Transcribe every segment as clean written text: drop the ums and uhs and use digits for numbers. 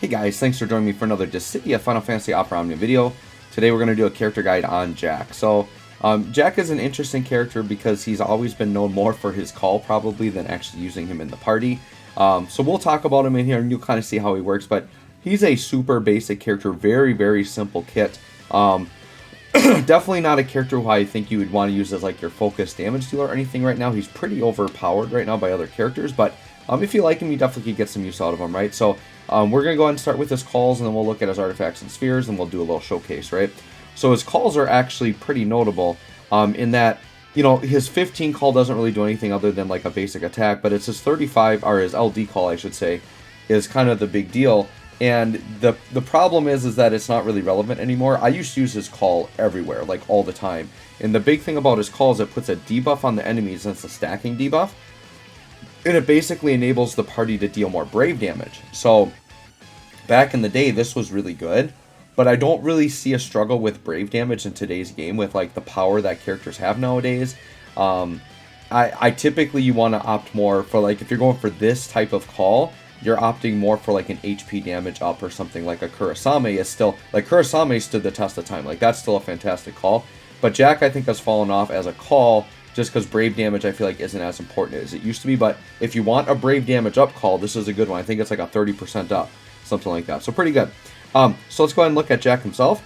Hey guys, thanks for joining me for another Dissidia Final Fantasy Opera Omnia video. Today we're going to do a character guide on Jack. So, Jack is an interesting character because he's always been known more for his call probably than actually using him in the party. So we'll talk about him in here and you'll kind of see how he works, but he's a super basic character, very, very simple kit. Definitely not a character who I think you would want to use as like your focus damage dealer or anything right now. He's pretty overpowered right now by other characters, but if you like him, you definitely could get some use out of him, right? So we're going to go ahead and start with his calls, and then we'll look at his artifacts and spheres, and we'll do a little showcase, right? So his calls are actually pretty notable in that, you know, his 15 call doesn't really do anything other than like a basic attack, but it's his 35, or his LD call, I should say, is kind of the big deal. And the problem is that it's not really relevant anymore. I used to use his call everywhere, like all the time. And the big thing about his call is it puts a debuff on the enemies, and it's a stacking debuff. And it basically enables the party to deal more brave damage. So back in the day, this was really good. But I don't really see a struggle with brave damage in today's game with like the power that characters have nowadays. I typically, you want to opt more for like, if you're going for this type of call, you're opting more for like an HP damage up or something like a Kurosame is still, like Kurosame stood the test of time. Like that's still a fantastic call. But Jack, I think, has fallen off as a call just because brave damage, I feel like, isn't as important as it used to be. But if you want a brave damage up call, this is a good one. I think it's like a 30% up, something like that. So pretty good. So let's go ahead and look at Jack himself.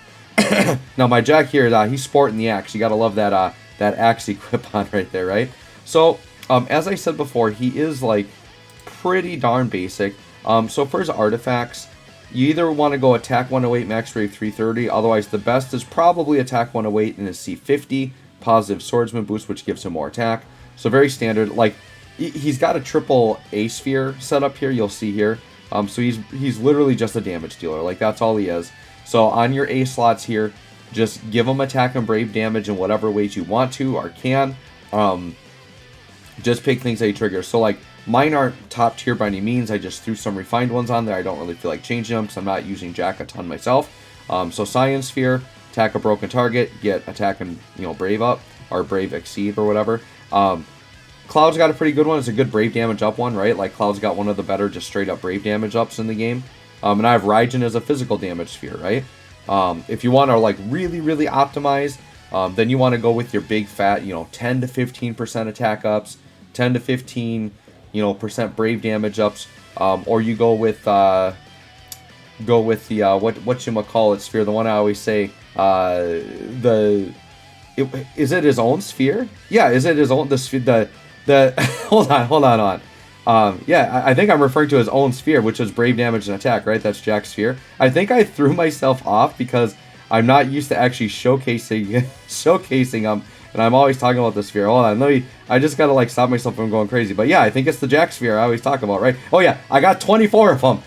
Now my Jack here, he's sporting the axe. You gotta love that that axe equip on right there, right? So as I said before, he is like pretty darn basic. So for his artifacts, you either want to go attack 108, max rave 330. Otherwise, the best is probably attack 108 and his C50. Positive swordsman boost, which gives him more attack. So very standard. Like he's got a triple A sphere set up here. You'll see here. So he's literally just a damage dealer. Like that's all he is. So on your A slots here, just give him attack and brave damage in whatever ways you want to or can. Just pick things that he triggers. So like mine aren't top tier by any means. I just threw some refined ones on there. I don't really feel like changing them because I'm not using Jack a ton myself. So Science Sphere. Attack a broken target, get attack and, you know, brave up, or brave exceed, or whatever. Cloud's got a pretty good one. It's a good brave damage up one, right? Like, Cloud's got one of the better just straight up brave damage ups in the game. And I have Raijin as a physical damage sphere, right? If you want to, like, really, really optimize, then you want to go with your big fat, you know, 10 to 15% attack ups, 10 to 15, you know, percent brave damage ups, or you go with the, whatchamacallit sphere, the one I always say, is it his own sphere? Yeah, is it his own, the sphere, hold on. Yeah, I think I'm referring to his own sphere, which is brave damage and attack, right? That's Jack's sphere. I think I threw myself off because I'm not used to actually showcasing them, and I'm always talking about the sphere. Hold on, I just gotta like stop myself from going crazy. But yeah, I think it's the Jack sphere I always talk about, right? Oh yeah, I got 24 of them.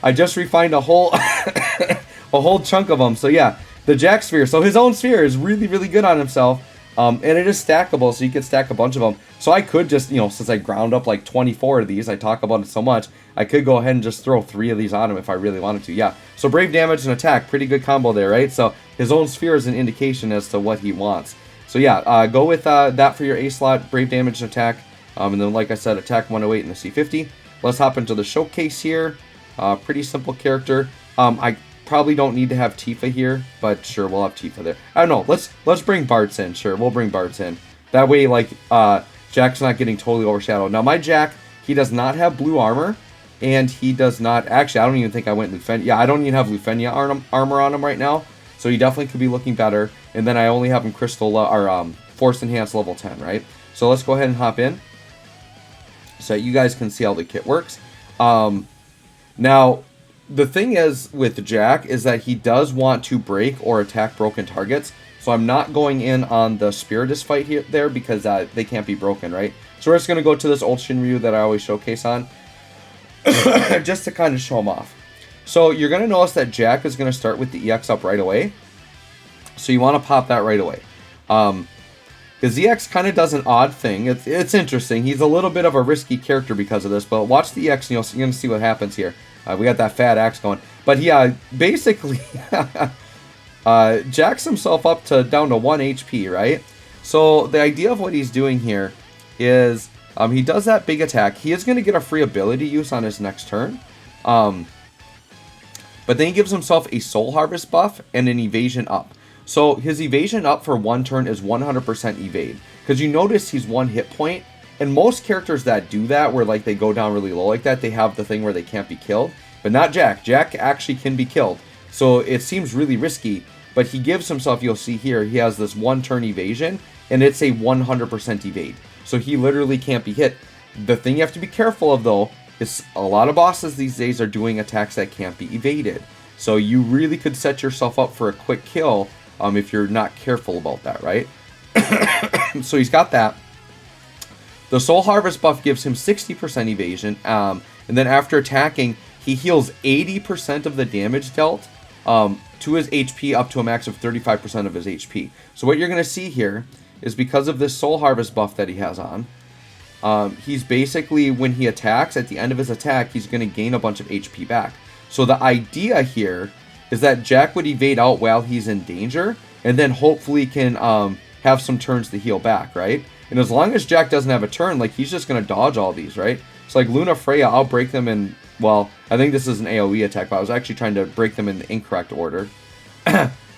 I just refined a whole a whole chunk of them. So yeah, the Jack sphere. So his own sphere is really, really good on himself. And it is stackable, so you can stack a bunch of them. So I could just, you know, since I ground up like 24 of these, I talk about it so much, I could go ahead and just throw 3 of these on him if I really wanted to. Yeah, so brave damage and attack, pretty good combo there, right? So his own sphere is an indication as to what he wants. So yeah, go with that for your A slot, brave damage and attack. And then, like I said, attack 108 and the C50. Let's hop into the showcase here. Pretty simple character. I probably don't need to have Tifa here, but sure, we'll have Tifa there. I don't know. Let's bring Bartz in. Sure, we'll bring Bartz in. That way, like, Jack's not getting totally overshadowed. Now, my Jack, he does not have blue armor, and he does not... Actually, I don't even think I went Lufenia. Yeah, I don't even have Lufenia armor on him right now, so he definitely could be looking better. And then I only have him Crystal, or Force Enhanced level 10, right? So let's go ahead and hop in so you guys can see how the kit works. Now... The thing is with Jack is that he does want to break or attack broken targets. So I'm not going in on the Spiritist fight there because they can't be broken, right? So we're just going to go to this old Shinryu that I always showcase on. Just to kind of show him off. So you're going to notice that Jack is going to start with the EX up right away. So you want to pop that right away. His EX kind of does an odd thing. It's interesting. He's a little bit of a risky character because of this. But watch the EX and you're going to see what happens here. We got that fat axe going. But yeah, basically, jacks himself up to down to 1 HP, right? So the idea of what he's doing here is he does that big attack. He is going to get a free ability use on his next turn. But then he gives himself a Soul Harvest buff and an evasion up. So his evasion up for 1 turn is 100% evade. Because you notice he's 1 hit point. And most characters that do that, where like they go down really low like that, they have the thing where they can't be killed. But not Jack. Jack actually can be killed. So it seems really risky. But he gives himself, you'll see here, he has this 1 turn evasion. And it's a 100% evade. So he literally can't be hit. The thing you have to be careful of though, is a lot of bosses these days are doing attacks that can't be evaded. So you really could set yourself up for a quick kill if you're not careful about that, right? So he's got that. The Soul Harvest buff gives him 60% evasion, and then after attacking, he heals 80% of the damage dealt to his HP up to a max of 35% of his HP. So what you're going to see here is because of this Soul Harvest buff that he has on, he's basically, when he attacks, at the end of his attack, he's going to gain a bunch of HP back. So the idea here is that Jack would evade out while he's in danger, and then hopefully can have some turns to heal back, right? And as long as Jack doesn't have a turn, like, he's just going to dodge all these, right? So like Luna Freya, I'll break them in, well, I think this is an AoE attack, but I was actually trying to break them in the incorrect order.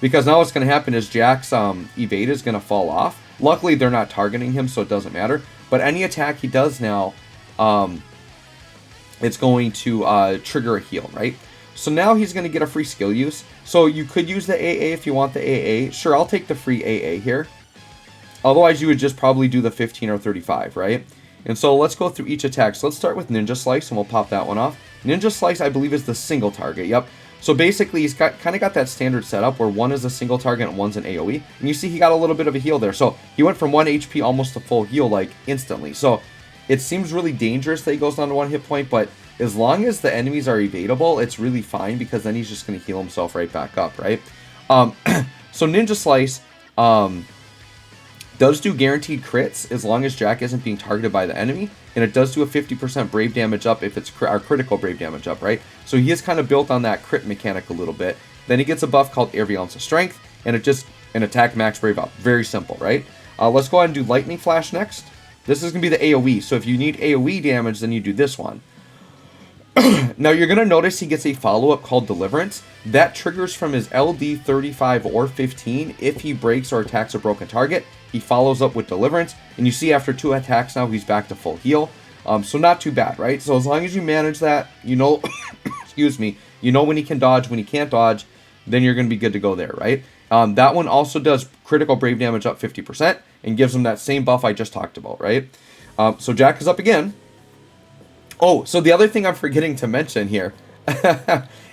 Because now what's going to happen is Jack's evade is going to fall off. Luckily, they're not targeting him, so it doesn't matter. But any attack he does now, it's going to trigger a heal, right? So now he's going to get a free skill use. So you could use the AA if you want the AA. Sure, I'll take the free AA here. Otherwise, you would just probably do the 15 or 35, right? And so let's go through each attack. So let's start with Ninja Slice, and we'll pop that one off. Ninja Slice, I believe, is the single target. Yep. So basically, he's kind of got that standard setup where one is a single target and one's an AoE. And you see he got a little bit of a heal there. So he went from 1 HP almost to full heal, like, instantly. So it seems really dangerous that he goes down to 1 hit point, but as long as the enemies are evadable, it's really fine, because then he's just going to heal himself right back up, right? So Ninja Slice does do guaranteed crits as long as Jack isn't being targeted by the enemy, and it does do a 50% brave damage up if it's our critical brave damage up, right? So he is kind of built on that crit mechanic a little bit. Then he gets a buff called Every Ounce of Strength, and it just an attack max brave up. Very simple, right? Let's go ahead and do Lightning Flash next. This is going to be the AoE, so if you need AoE damage, then you do this one. Now you're going to notice he gets a follow-up called Deliverance. That triggers from his LD 35 or 15 if he breaks or attacks a broken target. He follows up with Deliverance, and you see after 2 attacks now he's back to full heal. So not too bad, right? So as long as you manage that, you know, excuse me, you know when he can dodge, when he can't dodge, then you're going to be good to go there, right? That one also does critical brave damage up 50% and gives him that same buff I just talked about, right? So Jack is up again. Oh, so the other thing I'm forgetting to mention here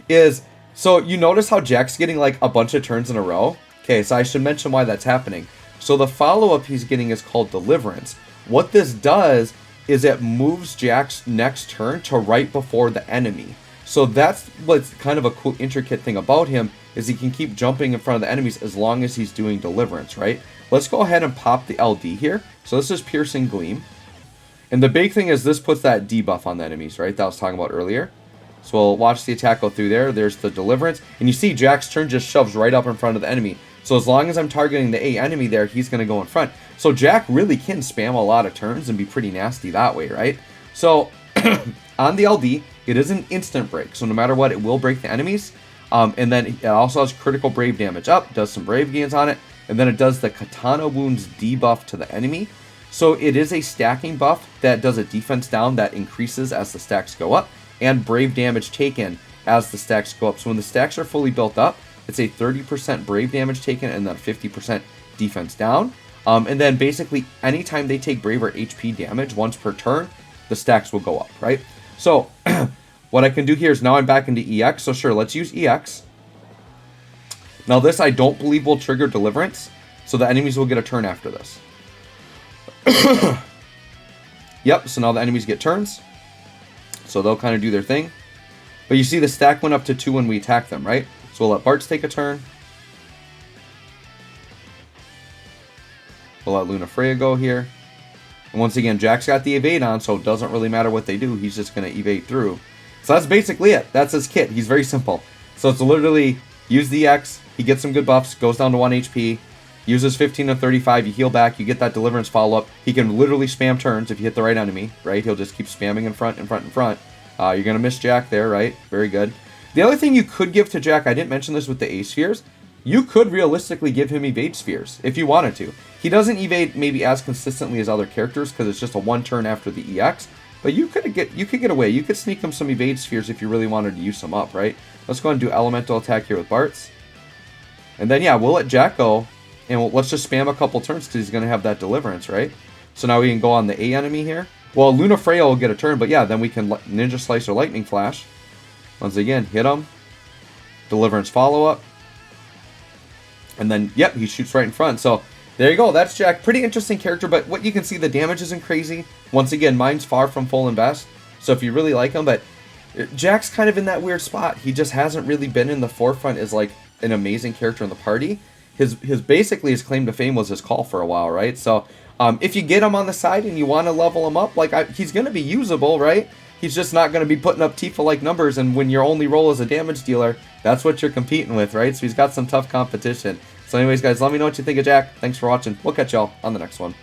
is, so you notice how Jack's getting like a bunch of turns in a row? Okay, so I should mention why that's happening. So the follow-up he's getting is called Deliverance. What this does is it moves Jack's next turn to right before the enemy. So that's what's kind of a cool, intricate thing about him, is he can keep jumping in front of the enemies as long as he's doing Deliverance, right? Let's go ahead and pop the LD here. So this is Piercing Gleam. And the big thing is this puts that debuff on the enemies, right? That I was talking about earlier. So we'll watch the attack go through there. There's the Deliverance. And you see Jack's turn just shoves right up in front of the enemy. So as long as I'm targeting the A enemy there, he's going to go in front. So Jack really can spam a lot of turns and be pretty nasty that way, right? So on the LD, it is an instant break. So no matter what, it will break the enemies. And then it also has critical brave damage up, does some brave gains on it. And then it does the Katana Wounds debuff to the enemy. So it is a stacking buff that does a defense down that increases as the stacks go up, and brave damage taken as the stacks go up. So when the stacks are fully built up, it's a 30% brave damage taken and then 50% defense down. And then basically anytime they take brave or HP damage once per turn, the stacks will go up, right? So what I can do here is now I'm back into EX. So sure, let's use EX. Now this I don't believe will trigger Deliverance, so the enemies will get a turn after this. Yep, so now the enemies get turns. So they'll kind of do their thing. But you see the stack went up to 2 when we attack them, right? So we'll let Bartz take a turn. We'll let Luna Freya go here. And once again, Jack's got the evade on, so it doesn't really matter what they do. He's just going to evade through. So that's basically it. That's his kit. He's very simple. So it's literally use the X, he gets some good buffs, goes down to 1 HP, uses 15 and 35, you heal back, you get that Deliverance follow-up. He can literally spam turns if you hit the right enemy, right? He'll just keep spamming in front. You're going to miss Jack there, right? Very good. The other thing you could give to Jack, I didn't mention this with the A spheres, you could realistically give him evade spheres if you wanted to. He doesn't evade maybe as consistently as other characters because it's just a 1 turn after the EX, but you could get away. You could sneak him some evade spheres if you really wanted to use them up, right? Let's go ahead and do elemental attack here with Bart's. And then, yeah, we'll let Jack go, and let's just spam a couple turns because he's going to have that deliverance, right? So now we can go on the A enemy here. Well, Luna Freya will get a turn, but yeah, then we can Ninja Slice or Lightning Flash. Once again, hit him. Deliverance follow-up. And then, yep, he shoots right in front. So, there you go. That's Jack. Pretty interesting character, but what you can see, the damage isn't crazy. Once again, mine's far from full and best. So, if you really like him, but Jack's kind of in that weird spot. He just hasn't really been in the forefront as, like, an amazing character in the party. His basically, his claim to fame was his call for a while, right? So, if you get him on the side and you want to level him up, like, he's going to be usable, right? He's just not going to be putting up Tifa-like numbers, and when your only role is a damage dealer, that's what you're competing with, right? So he's got some tough competition. So anyways, guys, let me know what you think of Jack. Thanks for watching. We'll catch y'all on the next one.